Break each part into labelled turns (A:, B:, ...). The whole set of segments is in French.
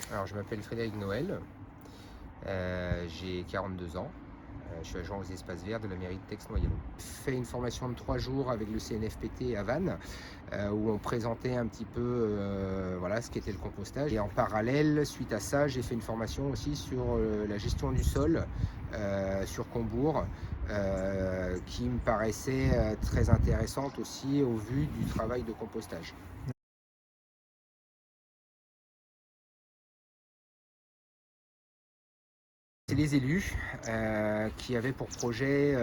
A: Alors, je m'appelle Frédéric Noël, j'ai 42 ans, je suis agent aux espaces verts de la mairie de Tex-Noyalo. J'ai fait une formation de 3 jours avec le CNFPT à Vannes, où on présentait un petit peu voilà, ce qu'était le compostage. Et en parallèle, suite à ça, j'ai fait une formation aussi sur la gestion du sol sur Combourg, qui me paraissait très intéressante aussi au vu du travail de compostage. C'est les élus qui avaient pour projet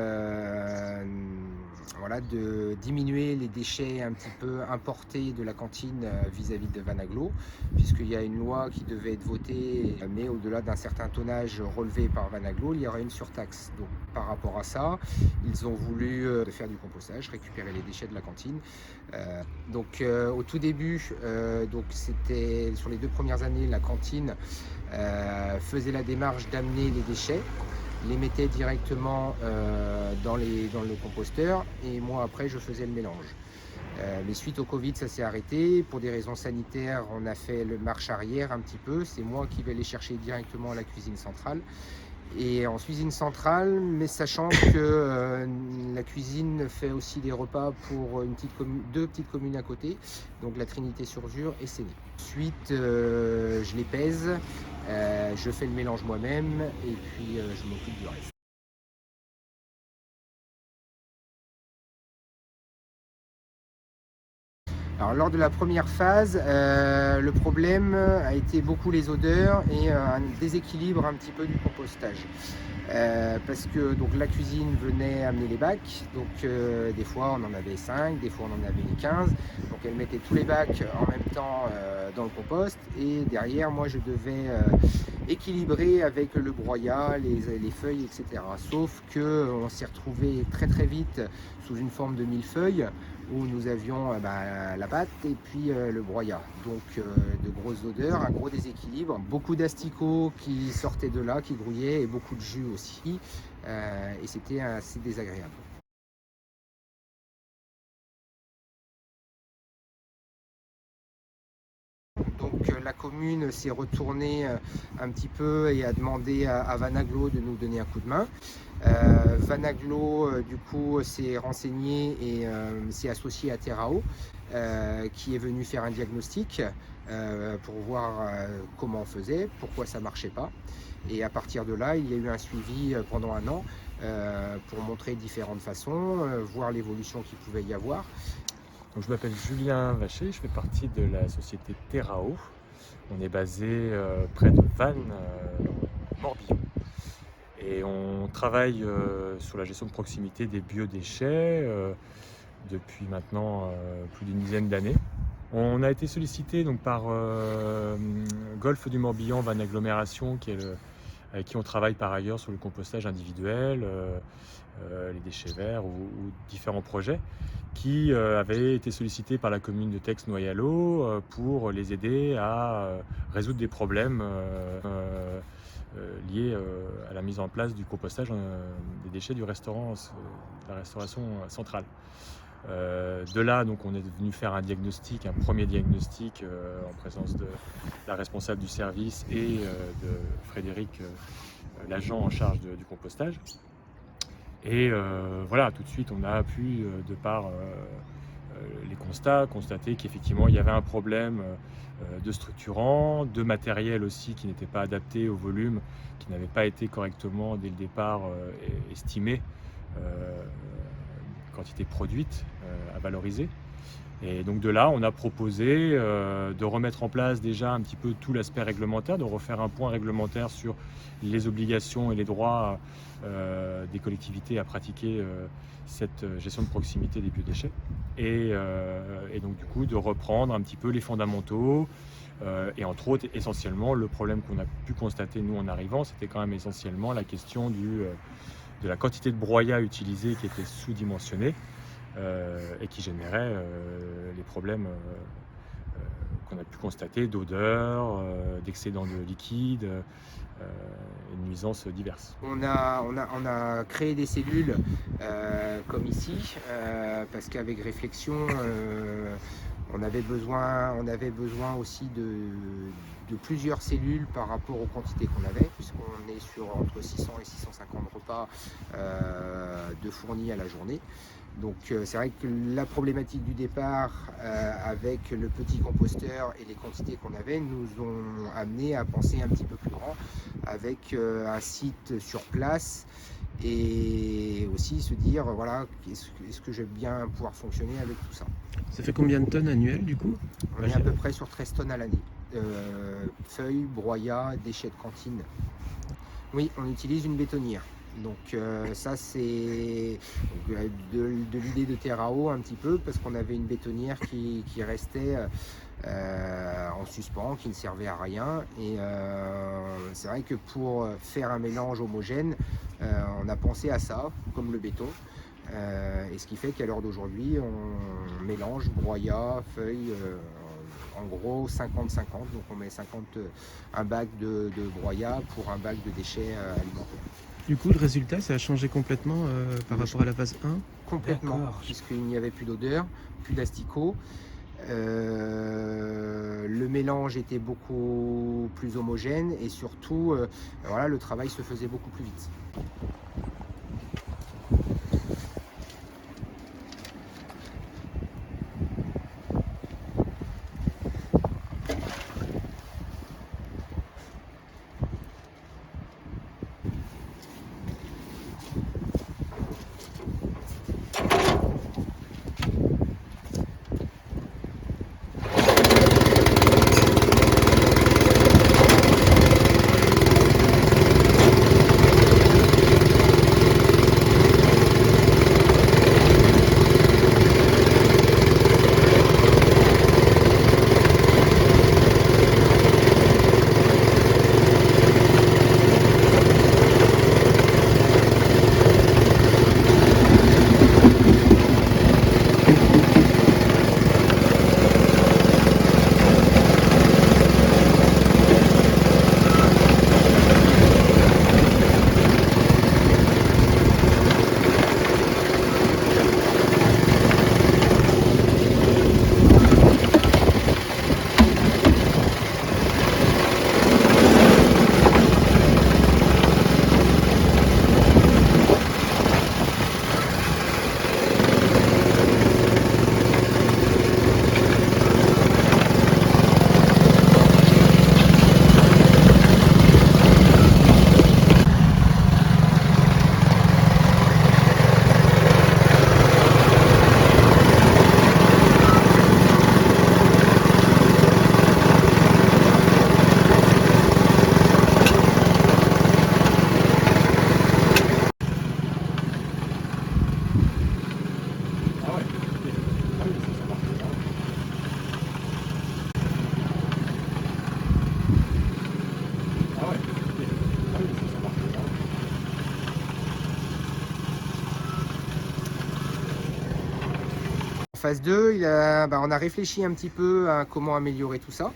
A: voilà, de diminuer les déchets un petit peu importés de la cantine vis-à-vis de Vanaglo, puisqu'il y a une loi qui devait être votée, mais au-delà d'un certain tonnage relevé par Vanaglo, il y aurait une surtaxe. Donc par rapport à ça, ils ont voulu faire du compostage, récupérer les déchets de la cantine. Au tout début, donc c'était sur les 2 premières années, la cantine faisait la démarche d'amener les déchets, les mettait directement dans le composteur, et moi après je faisais le mélange. Mais suite au Covid, ça s'est arrêté. Pour des raisons sanitaires, on a fait le marche arrière un petit peu. C'est moi qui vais les chercher directement à la cuisine centrale. Et en cuisine centrale, mais sachant que la cuisine fait aussi des repas pour deux petites communes à côté, donc la Trinité-sur-Jure et Séné. Ensuite, je les pèse, je fais le mélange moi-même et puis je m'occupe du reste. Alors, lors de la première phase, le problème a été beaucoup les odeurs et un déséquilibre un petit peu du compostage. Parce que donc, la cuisine venait amener les bacs, donc des fois on en avait 5, des fois on en avait 15, donc elle mettait tous les bacs en même temps dans le compost, et derrière moi je devais équilibrer avec le broyat, les feuilles, etc. Sauf qu'on s'est retrouvé très très vite sous une forme de millefeuille, où nous avions la pâte et puis le broyat. Donc de grosses odeurs, un gros déséquilibre, beaucoup d'asticots qui sortaient de là, qui grouillaient, et beaucoup de jus aussi. Et c'était assez désagréable. Donc la commune s'est retournée un petit peu et a demandé à Vanaglo de nous donner un coup de main. Vanaglo du coup s'est renseigné et s'est associé à Terrao, qui est venu faire un diagnostic pour voir comment on faisait, pourquoi ça marchait pas. Et à partir de là, il y a eu un suivi pendant un an pour montrer différentes façons, voir l'évolution qu'il pouvait y avoir.
B: Donc, je m'appelle Julien Vacher, je fais partie de la société Terrao. On est basé près de Vannes, Morbihan. Et on travaille sur la gestion de proximité des biodéchets depuis maintenant plus d'une dizaine d'années. On a été sollicité donc, par Golfe du Morbihan, Vannes Agglomération, avec qui on travaille par ailleurs sur le compostage individuel, les déchets verts ou différents projets, qui avaient été sollicités par la commune de Tex-Noyalo pour les aider à résoudre des problèmes liés à la mise en place du compostage des déchets du restaurant, de la restauration centrale. De là, donc, on est venu faire un premier diagnostic en présence de la responsable du service et de Frédéric, l'agent en charge du compostage. Et voilà, tout de suite, on a pu, de par les constats, constater qu'effectivement, il y avait un problème de structurant, de matériel aussi qui n'était pas adapté au volume, qui n'avait pas été correctement, dès le départ, estimé, quantité produite à valoriser. Et donc de là, on a proposé de remettre en place déjà un petit peu tout l'aspect réglementaire, de refaire un point réglementaire sur les obligations et les droits des collectivités à pratiquer cette gestion de proximité des biodéchets. Et donc du coup, de reprendre un petit peu les fondamentaux. Et entre autres, essentiellement, le problème qu'on a pu constater, nous, en arrivant, c'était quand même essentiellement la question de la quantité de broyat utilisée qui était sous-dimensionnée. Et qui générait les problèmes qu'on a pu constater d'odeur, d'excédent de liquide et de nuisances diverses.
A: On a créé des cellules comme ici, parce qu'avec réflexion, on avait besoin aussi de plusieurs cellules par rapport aux quantités qu'on avait, puisqu'on est sur entre 600 et 650 repas de fournis à la journée. Donc c'est vrai que la problématique du départ avec le petit composteur et les quantités qu'on avait nous ont amené à penser un petit peu plus grand avec un site sur place et aussi se dire voilà, est-ce que je vais bien pouvoir fonctionner avec tout ça.
C: Ça fait combien de tonnes annuelles du coup?
A: On est à peu près sur 13 tonnes à l'année. Feuilles, broyats, déchets de cantine. Oui, on utilise une bétonnière. Donc ça c'est de l'idée de Terrao un petit peu parce qu'on avait une bétonnière qui restait en suspens, qui ne servait à rien et c'est vrai que pour faire un mélange homogène on a pensé à ça comme le béton et ce qui fait qu'à l'heure d'aujourd'hui on mélange broyat, feuilles en gros 50-50, donc on met un bac de broyat pour un bac de déchets alimentaires.
C: Du coup, le résultat, ça a changé complètement par rapport à la phase 1?
A: Complètement, puisqu'il n'y avait plus d'odeur, plus d'asticot. Le mélange était beaucoup plus homogène et surtout, voilà, le travail se faisait beaucoup plus vite. Phase 2, on a réfléchi un petit peu à comment améliorer tout ça,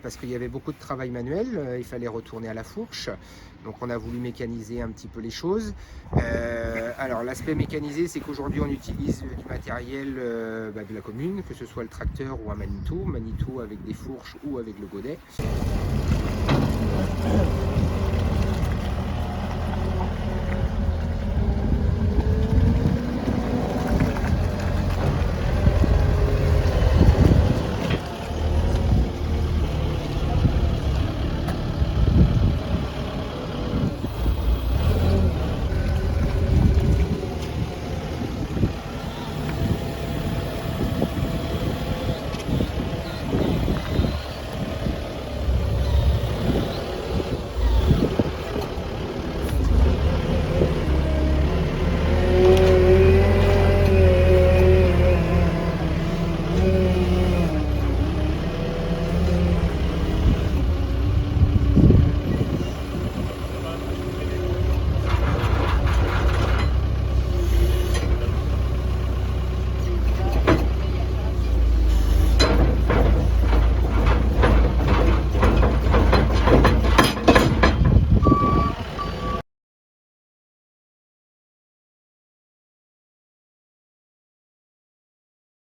A: parce qu'il y avait beaucoup de travail manuel, il fallait retourner à la fourche, donc on a voulu mécaniser un petit peu les choses. Alors l'aspect mécanisé, c'est qu'aujourd'hui on utilise du matériel de la commune, que ce soit le tracteur ou un Manitou avec des fourches ou avec le godet.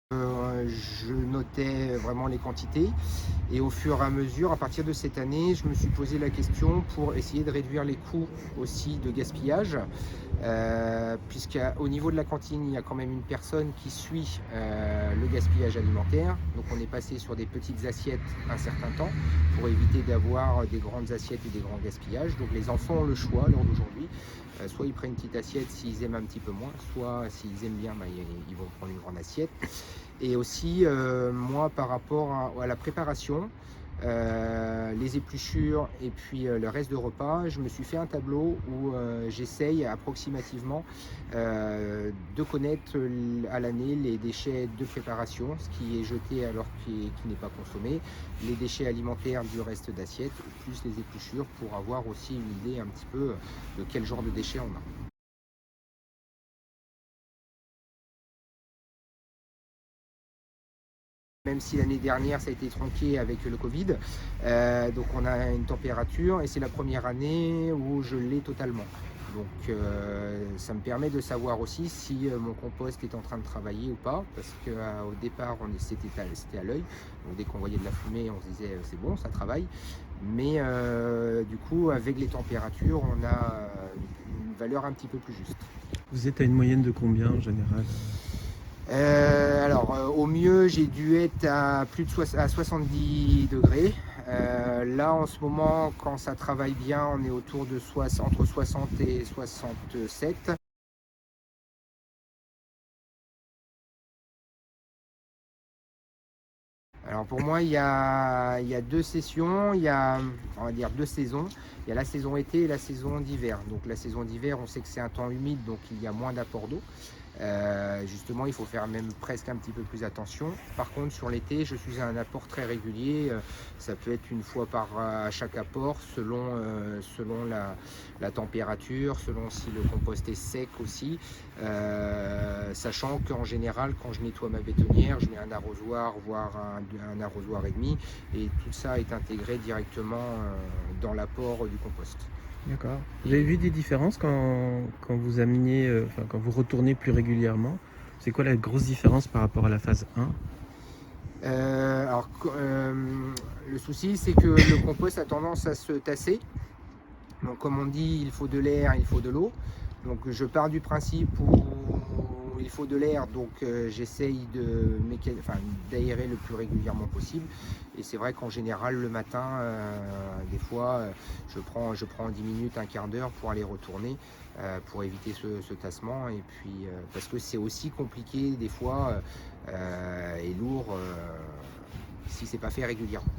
A: Je notais vraiment les quantités et au fur et à mesure, à partir de cette année, je me suis posé la question pour essayer de réduire les coûts aussi de gaspillage, puisqu'au niveau de la cantine, il y a quand même une personne qui suit le gaspillage alimentaire. Donc on est passé sur des petites assiettes un certain temps pour éviter d'avoir des grandes assiettes et des grands gaspillages. Donc les enfants ont le choix à l'heure d'aujourd'hui. Soit ils prennent une petite assiette s'ils aiment un petit peu moins, soit s'ils aiment bien, ils vont prendre une grande assiette. Et aussi, moi, par rapport à la préparation, les épluchures et puis le reste de repas, je me suis fait un tableau où j'essaye approximativement de connaître à l'année les déchets de préparation, ce qui est jeté alors qui n'est pas consommé, les déchets alimentaires du reste d'assiette, plus les épluchures pour avoir aussi une idée un petit peu de quel genre de déchets on a. Même si l'année dernière ça a été tronqué avec le Covid, donc on a une température et c'est la première année où je l'ai totalement. Donc ça me permet de savoir aussi si mon compost est en train de travailler ou pas, parce qu'au départ c'était à l'œil, donc dès qu'on voyait de la fumée on se disait c'est bon, ça travaille, mais du coup avec les températures on a une valeur un petit peu plus juste.
C: Vous êtes à une moyenne de combien en général?
A: Au mieux, j'ai dû être à plus de 70 degrés. Là, en ce moment, quand ça travaille bien, on est autour de entre 60 et 67. Alors pour moi, il y a deux sessions, on va dire deux saisons. Il y a la saison été et la saison d'hiver. Donc la saison d'hiver, on sait que c'est un temps humide, donc il y a moins d'apport d'eau. Justement, il faut faire même presque un petit peu plus attention. Par contre, sur l'été, je suis à un apport très régulier. Ça peut être une fois à chaque apport, selon la température, selon si le compost est sec aussi. Sachant qu'en général, quand je nettoie ma bétonnière, je mets un arrosoir, voire un arrosoir et demi, et tout ça est intégré directement dans l'apport du compost.
C: D'accord. Vous avez vu des différences quand vous ameniez, quand vous retournez plus régulièrement? C'est quoi la grosse différence par rapport à la phase 1?
A: Le souci, c'est que le compost a tendance à se tasser. Donc, comme on dit, il faut de l'air, il faut de l'eau. Donc, je pars du principe où il faut de l'air, donc j'essaye d'aérer le plus régulièrement possible. Et c'est vrai qu'en général, le matin, des fois, je prends 10 minutes, un quart d'heure pour aller retourner, pour éviter ce tassement. Et puis, parce que c'est aussi compliqué des fois et lourd si c'est pas fait régulièrement.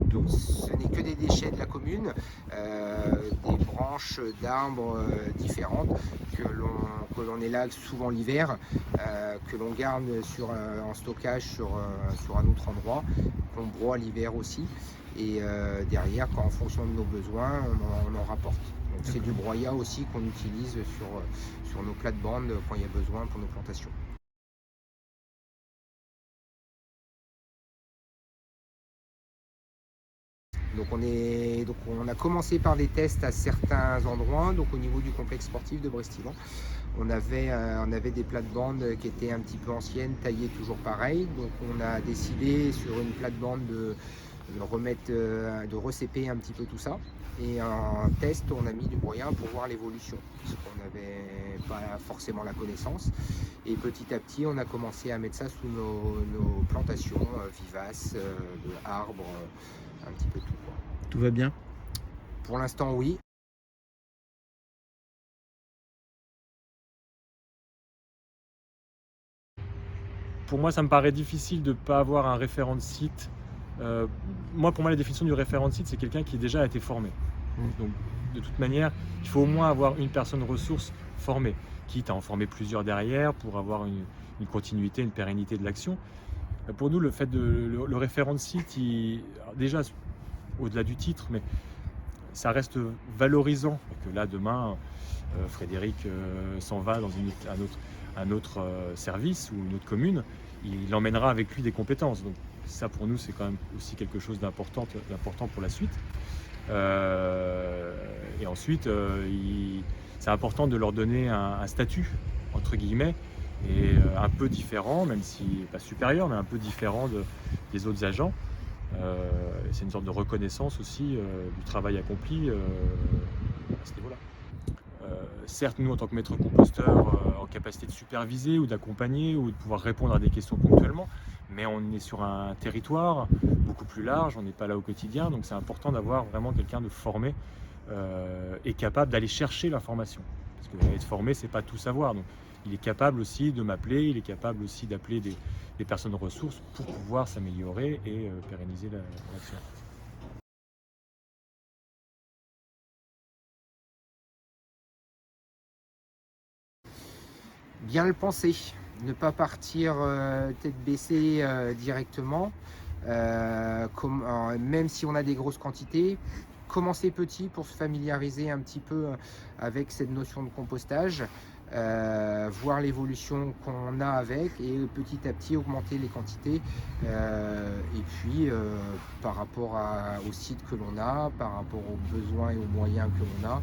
A: Donc ce n'est que des déchets de la commune, des branches d'arbres différentes que l'on élève souvent l'hiver, que l'on garde en stockage sur un autre endroit, qu'on broie l'hiver aussi. Et derrière, en fonction de nos besoins, on en rapporte. Donc c'est du broyat aussi qu'on utilise sur nos plates-bandes quand il y a besoin pour nos plantations. Donc on a commencé par des tests à certains endroits, donc au niveau du complexe sportif de Brest-Ivan. On avait des plates-bandes qui étaient un petit peu anciennes, taillées toujours pareil. Donc on a décidé sur une plate-bande de recéper un petit peu tout ça. Et en test, on a mis du broyat pour voir l'évolution, parce qu'on n'avait pas forcément la connaissance. Et petit à petit, on a commencé à mettre ça sous nos plantations vivaces, de arbres, un petit peu tout.
C: Tout va bien?
A: Pour l'instant, oui.
B: Pour moi, ça me paraît difficile de ne pas avoir un référent de site. Pour moi, la définition du référent de site, c'est quelqu'un qui déjà a été formé. Donc, de toute manière, il faut au moins avoir une personne ressource formée, quitte à en former plusieurs derrière pour avoir une continuité, une pérennité de l'action. Pour nous, le référent de site, déjà, au-delà du titre, mais ça reste valorisant. Et que là, demain, Frédéric s'en va dans un autre service ou une autre commune, il emmènera avec lui des compétences. Donc, Ça pour nous c'est quand même aussi quelque chose d'important pour la suite. Et ensuite, c'est important de leur donner un statut, entre guillemets, et un peu différent, même si pas supérieur, mais un peu différent des autres agents. C'est une sorte de reconnaissance aussi du travail accompli à ce niveau-là. Certes, nous, en tant que maître composteur, en capacité de superviser ou d'accompagner ou de pouvoir répondre à des questions ponctuellement, mais on est sur un territoire beaucoup plus large, on n'est pas là au quotidien, donc c'est important d'avoir vraiment quelqu'un de formé et capable d'aller chercher l'information. Parce que être formé, c'est pas tout savoir. Donc, il est capable aussi de m'appeler, il est capable aussi d'appeler des personnes ressources pour pouvoir s'améliorer et pérenniser l'action.
A: Bien le penser, ne pas partir tête baissée directement, même si on a des grosses quantités, commencer petit pour se familiariser un petit peu avec cette notion de compostage, voir l'évolution qu'on a avec et petit à petit augmenter les quantités et puis par rapport au site que l'on a, par rapport aux besoins et aux moyens que l'on a,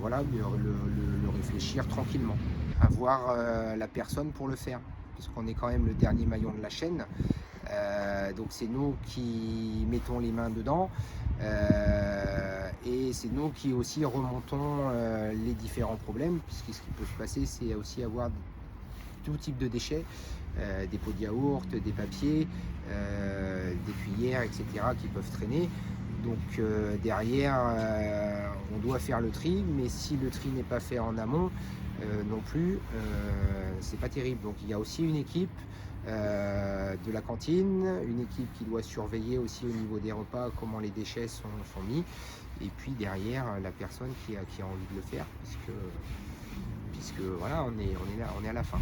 A: voilà, le réfléchir tranquillement. Avoir la personne pour le faire, puisqu'on est quand même le dernier maillon de la chaîne. Donc c'est nous qui mettons les mains dedans et c'est nous qui aussi remontons les différents problèmes, puisque ce qui peut se passer, c'est aussi avoir tout type de déchets, des pots de yaourt, des papiers, des cuillères, etc. qui peuvent traîner. Donc derrière, on doit faire le tri, mais si le tri n'est pas fait en amont, non plus, c'est pas terrible. Donc il y a aussi une équipe de la cantine, une équipe qui doit surveiller aussi au niveau des repas comment les déchets sont mis, et puis derrière la personne qui a envie de le faire, puisque voilà, on est là, on est à la fin.